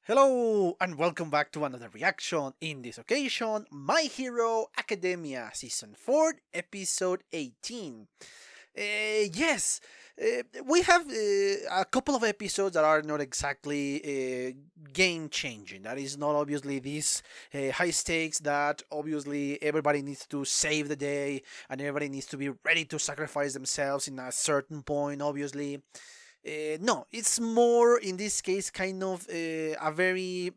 Hello and welcome back to another reaction. In this occasion, My Hero Academia Season 4, Episode 18. Yes, we have a couple of episodes that are not exactly game changing. That is not obviously these high stakes that obviously everybody needs to save the day and everybody needs to be ready to sacrifice themselves in a certain point, obviously. No, it's more in this case kind of a very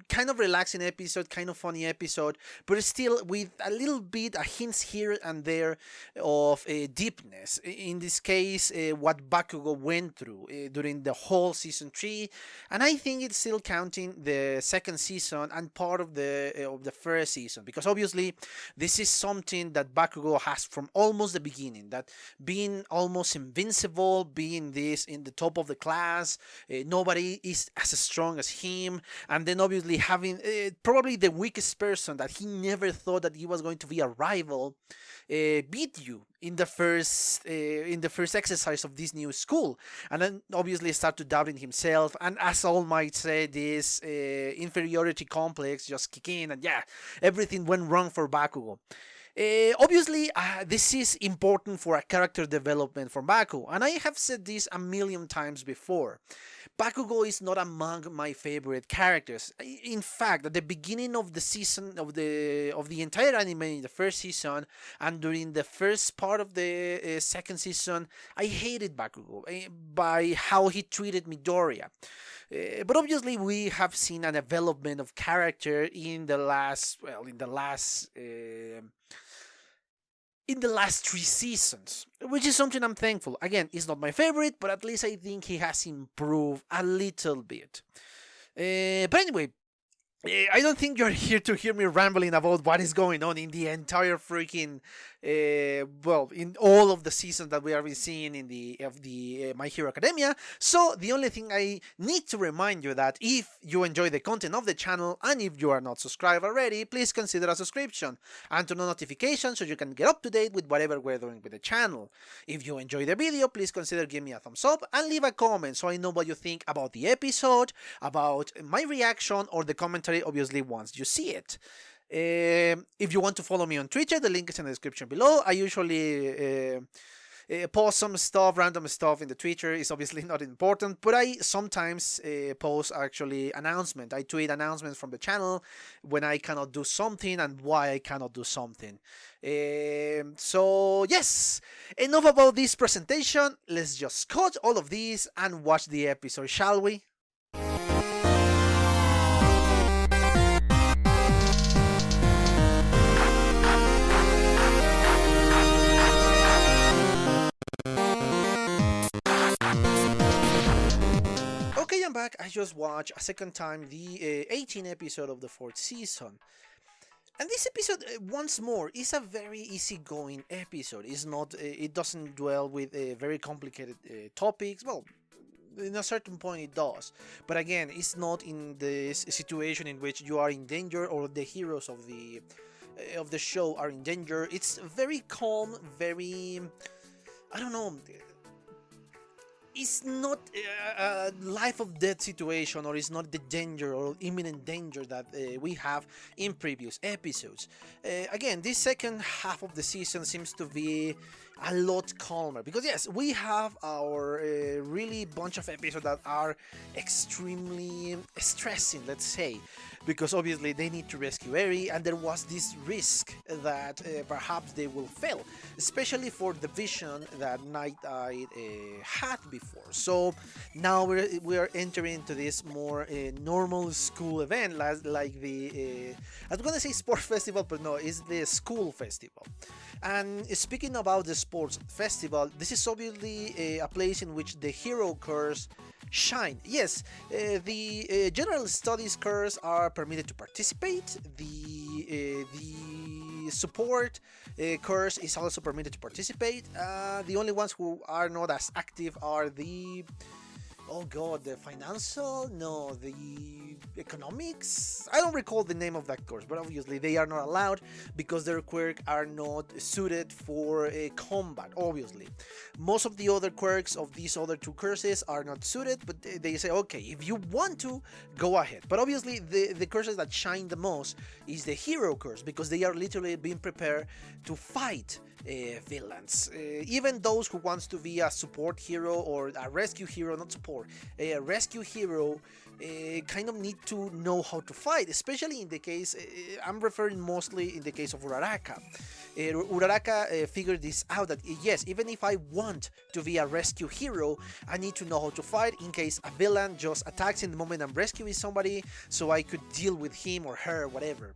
kind of relaxing episode, kind of funny episode, but still with a little bit a hints here and there of deepness. In this case, what Bakugo went through during the whole season 3, and I think it's still counting the second season and part of the first season, because obviously this is something that Bakugo has from almost the beginning, that being almost invincible, being this in the top of the class, nobody is as strong as him, and then obviously having probably the weakest person that he never thought that he was going to be a rival beat you in the first exercise of this new school, and then obviously start to doubt in himself, and as all might say, this inferiority complex just kick in, and yeah, everything went wrong for Bakugo. Obviously, this is important for a character development for Baku, and I have said this a million times before. Bakugo is not among my favorite characters. In fact, at the beginning of the season of the entire anime, in the first season and during the first part of the second season, I hated Bakugo by how he treated Midoriya. But obviously, we have seen a development of character in the last, well, in the last 3 seasons, which is something I'm thankful. Again, it's not my favorite, but at least I think he has improved a little bit. But anyway, I don't think you're here to hear me rambling about what is going on in the entire freaking, well, in all of the seasons that we are seeing in the My Hero Academia. So the only thing I need to remind you that if you enjoy the content of the channel and if you are not subscribed already, please consider a subscription and turn on notifications so you can get up to date with whatever we're doing with the channel. If you enjoy the video, please consider giving me a thumbs up and leave a comment so I know what you think about the episode, about my reaction, or the commentary obviously once you see it. If you want to follow me on Twitter, the link is in the description below. I usually post some stuff, random stuff in the Twitter. It's obviously not important, but I sometimes post actually announcement. I tweet announcements from the channel when I cannot do something and why I cannot do something. So yes, enough about this presentation. Let's just cut all of this and watch the episode, shall we? Okay, I'm back. I just watched a second time the 18 episode of the 4th season. And this episode, once more, is a very easygoing episode. It's not, it doesn't dwell with very complicated topics. Well, in a certain point it does. But again, it's not in this situation in which you are in danger or the heroes of the show are in danger. It's very calm, very, I don't know, it's not a life or death situation, or it's not the danger or imminent danger that we have in previous episodes. Again, this second half of the season seems to be a lot calmer, because yes, we have our really bunch of episodes that are extremely stressing, let's say, because obviously they need to rescue Eri, and there was this risk that perhaps they will fail, especially for the vision that Night Eye had before. So now we are entering into this more normal school event, like the I was gonna say sports festival, but no, it's the school festival. And speaking about the sports festival, this is obviously a place in which the hero curse shine. Yes, the general studies curse are permitted to participate. The support curse is also permitted to participate. The only ones who are not as active are the, oh god, the financial, no, the economics. I don't recall the name of that course, but obviously they are not allowed because their quirks are not suited for combat. Obviously, most of the other quirks of these other two curses are not suited, but they say, okay, if you want to, go ahead. But obviously, the curses that shine the most is the hero curse, because they are literally being prepared to fight villains. Even those who wants to be a support hero or a rescue hero, not support, a rescue hero, kind of need to know how to fight, especially in the case, I'm referring mostly in the case of Uraraka. Uraraka figured this out, that yes, even if I want to be a rescue hero, I need to know how to fight in case a villain just attacks in the moment I'm rescuing somebody, so I could deal with him or her, whatever.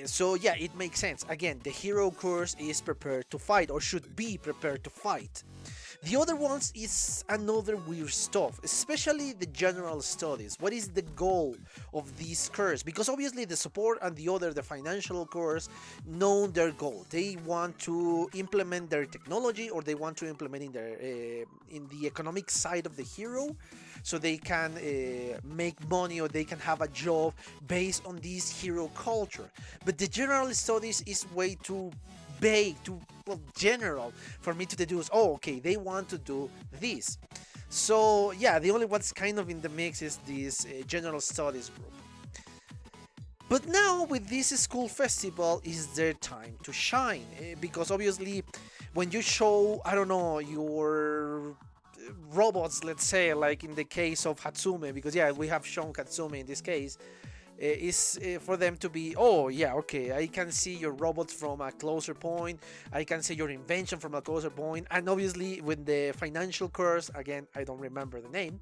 So yeah, it makes sense. Again, the hero course is prepared to fight, or should be prepared to fight. The other ones is another weird stuff, especially the general studies. What is the goal of this course? Because obviously the support and the financial course, know their goal. They want to implement their technology, or they want to implement in the economic side of the hero, so they can make money, or they can have a job based on this hero culture. But the general studies is way too vague, too general for me to deduce, oh, okay, they want to do this. So yeah, the only one's kind of in the mix is this general studies group. But now with this school festival is their time to shine, because obviously when you show, I don't know, your robots, let's say, like in the case of Hatsume, because yeah, we have shown Hatsume in this case, is for them to be, oh yeah, okay, I can see your robots from a closer point, I can see your invention from a closer point. And obviously with the financial course, again, I don't remember the name,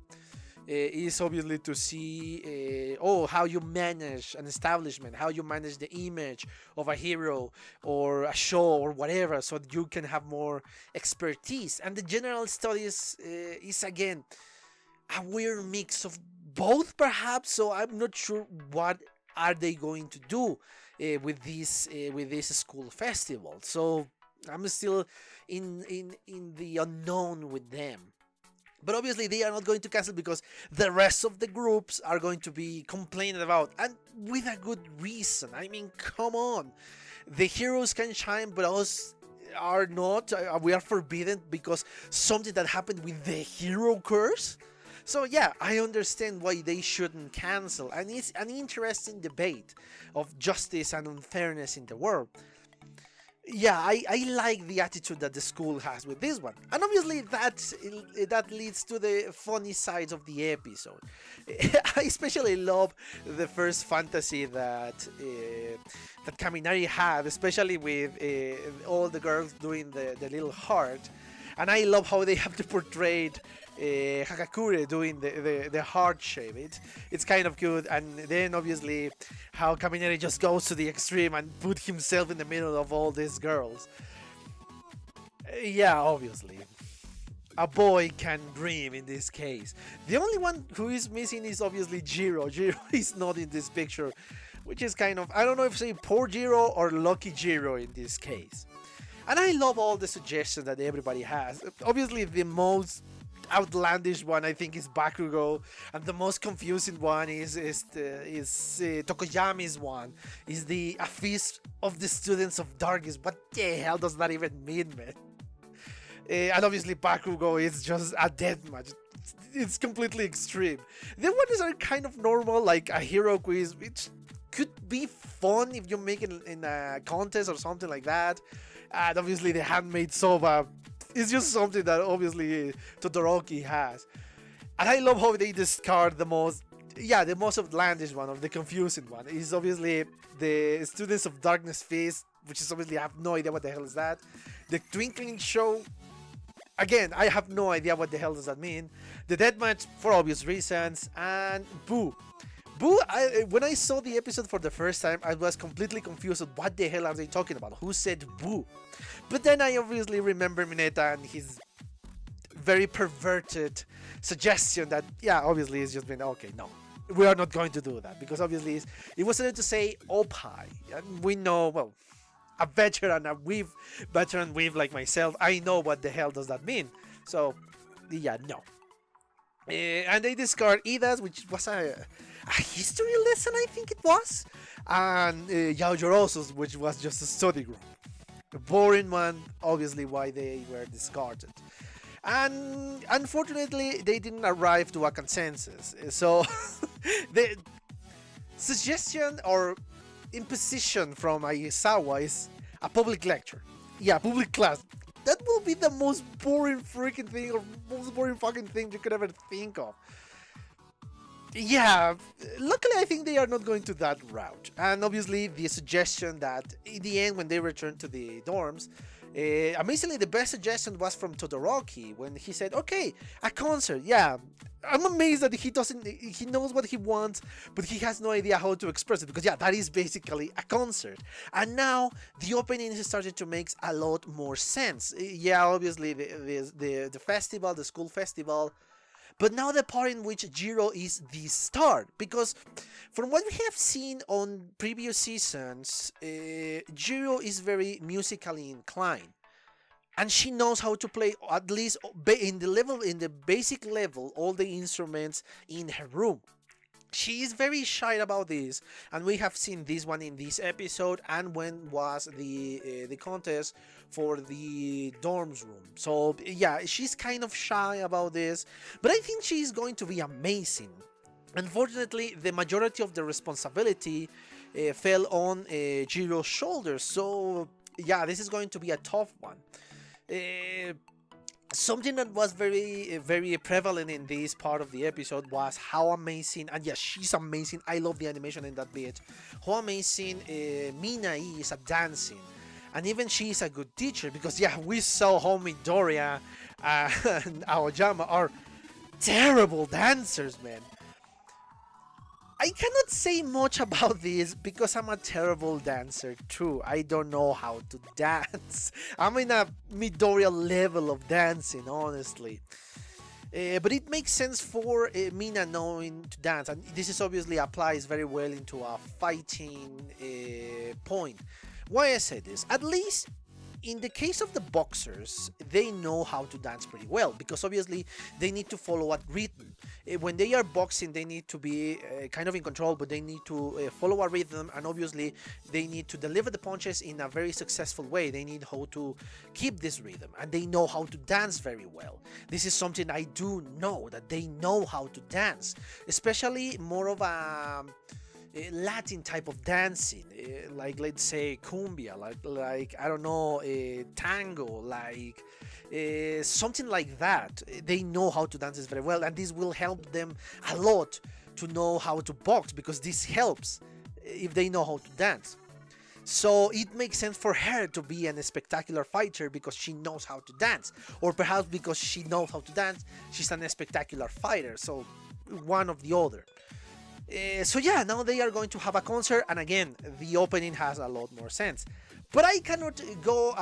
is obviously to see oh, how you manage an establishment, how you manage the image of a hero or a show or whatever, so that you can have more expertise. And the general studies is again a weird mix of both, perhaps. So I'm not sure what are they going to do with this school festival. So I'm still in the unknown with them. But obviously they are not going to cancel, because the rest of the groups are going to be complaining about, and with a good reason. I mean, come on, the heroes can shine, but us are not. We are forbidden because something that happened with the hero curse. So yeah, I understand why they shouldn't cancel, and it's an interesting debate of justice and unfairness in the world. Yeah, I like the attitude that the school has with this one, and obviously that leads to the funny sides of the episode. I especially love the first fantasy that Kaminari had, especially with all the girls doing the little heart, and I love how they have to portray Hakakure doing the heart shape. It's kind of cute. And then obviously how Kaminari just goes to the extreme and put himself in the middle of all these girls. Yeah, obviously a boy can dream in this case. The only one who is missing is obviously Jiro. Jiro is not in this picture, which is kind of, I don't know if say poor Jiro or lucky Jiro in this case. And I love all the suggestions that everybody has. Obviously the most outlandish one, I think, is Bakugo, and the most confusing one is Tokoyami's one. Is the a feast of the students of darkness. What the hell does that even mean, man? And obviously Bakugo is just a deathmatch. It's completely extreme. The ones are kind of normal, like a hero quiz, which could be fun if you make it in a contest or something like that. And obviously the handmade soba, it's just something that obviously Todoroki has. And I love how they discard the most outlandish one, or the confusing one, is obviously the Students of Darkness Feast, which is obviously, I have no idea what the hell is that. The Twinkling Show, again, I have no idea what the hell does that mean. The Deathmatch, for obvious reasons, and Boo. Boo, when I saw the episode for the first time, I was completely confused. What the hell are they talking about? Who said Boo? But then I obviously remember Mineta and his very perverted suggestion that, yeah, obviously it's just been, okay, no, we are not going to do that. Because obviously it was to say Opai. And we know, well, a veteran weave like myself, I know what the hell does that mean. So, yeah, no. And they discard Idas, which was a a history lesson, I think it was, and Yaoyorosos, which was just a study group. A boring one, obviously, why they were discarded. And unfortunately, they didn't arrive to a consensus. So, the suggestion or imposition from Aizawa is a public lecture. Yeah, public class. That will be the most boring freaking thing or most boring fucking thing you could ever think of. Yeah, luckily I think they are not going to that route. And obviously the suggestion that in the end when they return to the dorms, amazingly the best suggestion was from Todoroki when he said, okay, a concert, yeah. I'm amazed that he knows what he wants, but he has no idea how to express it because yeah, that is basically a concert. And now the opening is starting to make a lot more sense. Yeah, obviously the festival, the school festival, but now the part in which Jiro is the star, because from what we have seen on previous seasons, Jiro is very musically inclined, and she knows how to play at least in the basic level all the instruments in her room. She is very shy about this, and we have seen this one in this episode and when was the contest for the dorms room. So yeah, she's kind of shy about this, but I think she's going to be amazing. Unfortunately, the majority of the responsibility fell on Jiro's shoulders, so yeah, this is going to be a tough one. Uh, Something that was very prevalent in this part of the episode was how amazing, and yes, she's amazing, I love the animation in that bit, how amazing Mina is at dancing, and even she is a good teacher, because yeah, we saw how Midoriya and Aoyama are terrible dancers, man. I cannot say much about this because I'm a terrible dancer too. I don't know how to dance. I'm in a Midoriya level of dancing, honestly. But it makes sense for Mina knowing to dance, and this is obviously applies very well into a fighting point. Why I say this? At least in the case of the boxers, they know how to dance pretty well because obviously they need to follow a rhythm. When they are boxing, they need to be kind of in control, but they need to follow a rhythm, and obviously they need to deliver the punches in a very successful way. They need how to keep this rhythm, and they know how to dance very well. This is something I do know, that they know how to dance, especially more of a Latin type of dancing, like let's say cumbia, like I don't know, tango, like something like that. They know how to dance this very well, and this will help them a lot to know how to box because this helps if they know how to dance. So it makes sense for her to be a spectacular fighter because she knows how to dance, or perhaps because she knows how to dance, she's a spectacular fighter. So one of the other. So yeah, now they are going to have a concert, and again, the opening has a lot more sense. But I cannot go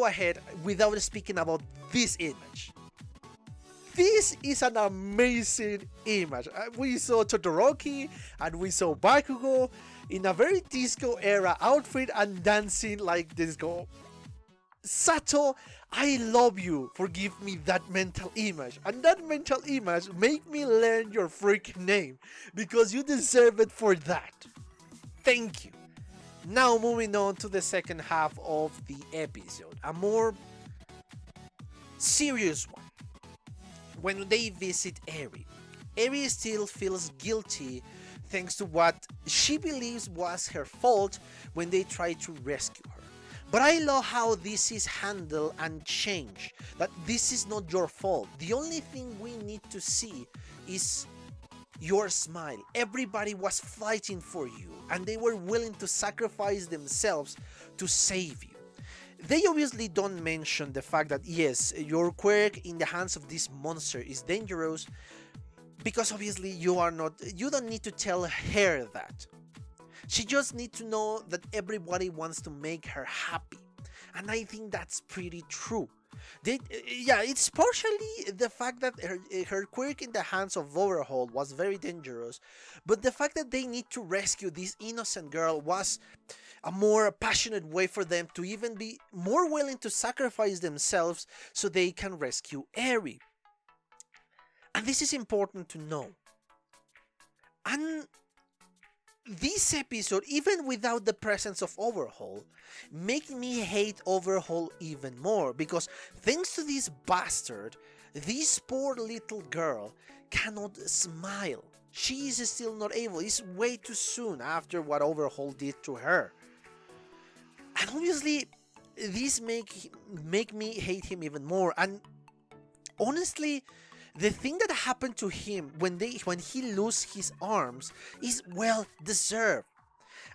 ahead without speaking about this image. This is an amazing image. We saw Todoroki and we saw Bakugo in a very disco era outfit and dancing like disco. Sato, I love you for giving me that mental image, and that mental image make me learn your freaking name because you deserve it for that. Thank you. Now moving on to the second half of the episode, a more serious one. When they visit Eri, Eri still feels guilty thanks to what she believes was her fault when they tried to rescue her. But I love how this is handled and changed. That this is not your fault. The only thing we need to see is your smile. Everybody was fighting for you, and they were willing to sacrifice themselves to save you. They obviously don't mention the fact that yes, your quirk in the hands of this monster is dangerous, because obviously you don't need to tell her that. She just needs to know that everybody wants to make her happy. And I think that's pretty true. It's partially the fact that her quirk in the hands of Overhaul was very dangerous, but the fact that they need to rescue this innocent girl was a more passionate way for them to even be more willing to sacrifice themselves so they can rescue Eri. And this is important to know. And this episode, even without the presence of Overhaul, make me hate Overhaul even more, because thanks to this bastard, this poor little girl cannot smile. She is still not able. It's way too soon after what Overhaul did to her. And obviously, this make me hate him even more. And honestly, the thing that happened to him when he lost his arms is well deserved.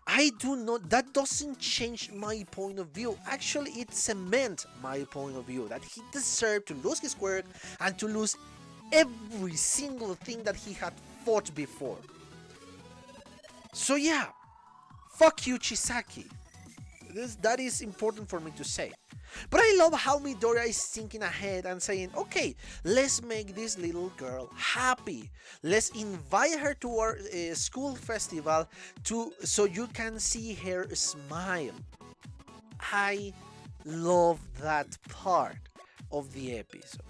I do not. That doesn't change my point of view. Actually, it cements my point of view that he deserved to lose his quirk and to lose every single thing that he had fought before. So yeah, fuck you, Chisaki. That is important for me to say. But I love how Midoriya is thinking ahead and saying, okay, let's make this little girl happy. Let's invite her to our school festival so you can see her smile. I love that part of the episode.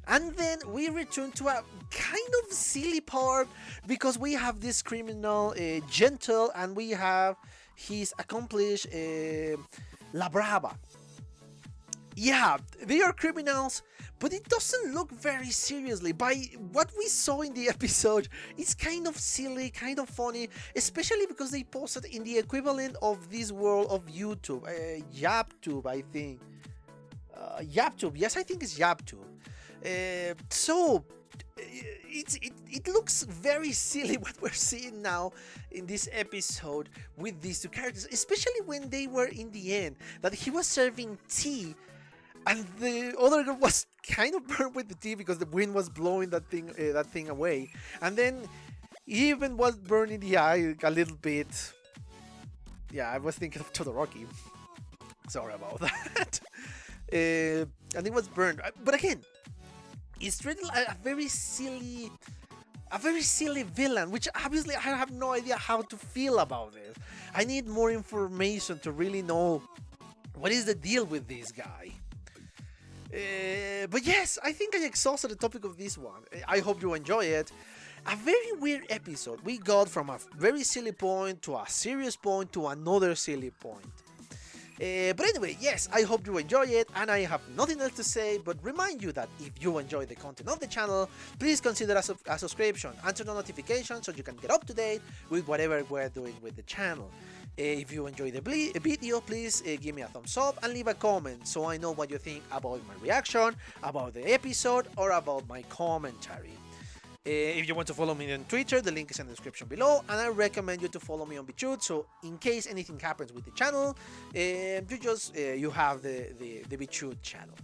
And then we return to a kind of silly part because we have this criminal Gentle and we have his accomplice La Brava. Yeah, they are criminals, but it doesn't look very seriously. By what we saw in the episode, it's kind of silly, kind of funny, especially because they posted in the equivalent of this world of YouTube, YapTube, I think. YapTube, yes, I think it's YapTube. So it looks very silly what we're seeing now in this episode with these two characters, especially when they were in the end, that he was serving tea and the other girl was kind of burned with the tea because the wind was blowing that thing away, and then he even was burned in the eye a little bit. Yeah, I was thinking of Todoroki. Sorry about that. And it was burned, but again, it's really a very silly villain, which obviously I have no idea how to feel about this. I need more information to really know what is the deal with this guy. But yes, I think I exhausted the topic of this one. I hope you enjoy it. A very weird episode. We got from a very silly point to a serious point to another silly point. But anyway, yes, I hope you enjoy it, and I have nothing else to say but remind you that if you enjoy the content of the channel, please consider a subscription and turn on notifications so you can get up to date with whatever we're doing with the channel. If you enjoy the video, please give me a thumbs up and leave a comment so I know what you think about my reaction, about the episode, or about my commentary. If you want to follow me on Twitter, the link is in the description below, and I recommend you to follow me on BitChute, so in case anything happens with the channel, you have the BitChute channel.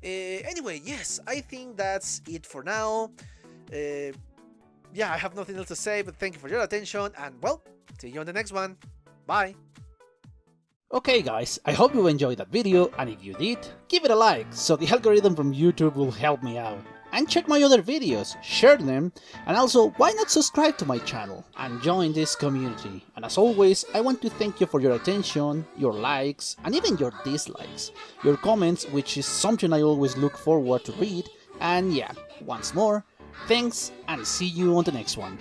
Anyway, yes, I think that's it for now. Yeah, I have nothing else to say, but thank you for your attention, and well, see you on the next one. Bye! Okay guys, I hope you enjoyed that video, and if you did, give it a like, so the algorithm from YouTube will help me out. And check my other videos, share them, and also why not subscribe to my channel and join this community. And as always, I want to thank you for your attention, your likes, and even your dislikes, your comments, which is something I always look forward to read. And yeah, once more, thanks and see you on the next one.